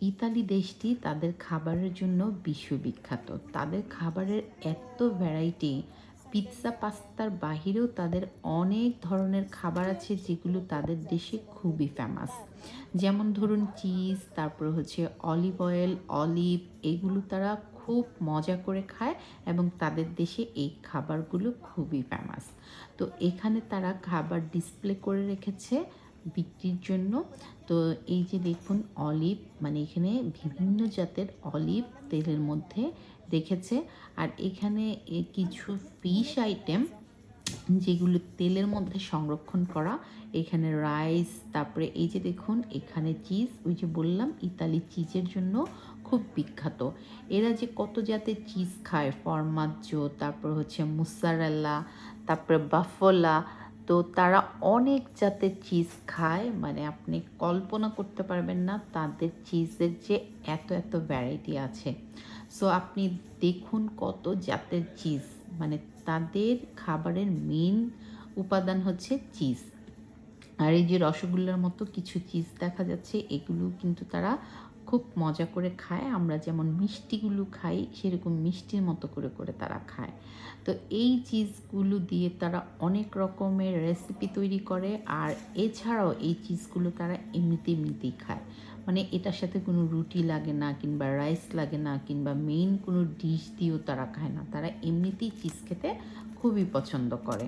Italy দেশটি তাদের খাবারের জন্য বিশ্ববিখ্যাত। তাদের খাবারের এত ভ্যারাইটি, পিৎজা পাস্তার বাহিরেও তাদের অনেক ধরনের খাবার আছে যেগুলো তাদের দেশে খুবই ফেমাস। যেমন ধরুন চিজ, তারপর হচ্ছে অলিভ অয়েল, অলিভ, এগুলো তারা খুব মজা করে খায় এবং তাদের দেশে এই খাবারগুলো খুবই ফেমাস। তো এখানে তারা খাবার ডিসপ্লে করে রেখেছে বিক্রির জন্য। তো এই যে দেখুন অলিভ, মানে এখানে বিভিন্ন জাতের অলিভ তেলের মধ্যে রেখেছে। আর এখানে কিছু ফিশ আইটেম যেগুলো তেলের মধ্যে সংরক্ষণ করা। এখানে রাইস, তারপরে এই যে দেখুন এখানে চিজ, ওই যে বললাম ইতালি চিজের জন্য খুব বিখ্যাত। এরা যে কত জাতের চিজ খায়, ফরমাজ্জো, তারপর হচ্ছে মুসারেলা, তারপরে বাফোলা, তো তারা অনেক জাতের চিজ খায়, মানে আপনি কল্পনা করতে পারবেন না তাদের চিজের যে এত এত ভ্যারাইটি আছে। সো আপনি দেখুন কত জাতের চিজ, মানে তাদের খাবারের মেন উপাদান হচ্ছে চিজ। আর এই যে রসগোল্লার মতো কিছু চিজ দেখা যাচ্ছে, এগুলো কিন্তু তারা খুব মজা করে খায়। আমরা যেমন মিষ্টিগুলো খাই সেরকম মিষ্টির মতো করে করে তারা খায়। তো এই চিজগুলো দিয়ে তারা অনেক রকমের রেসিপি তৈরি করে। আর এছাড়াও এই চিজগুলো তারা এমনিতেই খায়, মানে এটার সাথে কোনো রুটি লাগে না, কিংবা রাইস লাগে না, কিংবা মেইন কোনো ডিশ দিয়েও তারা খায় না, তারা এমনিতেই চিজ খেতে খুবই পছন্দ করে।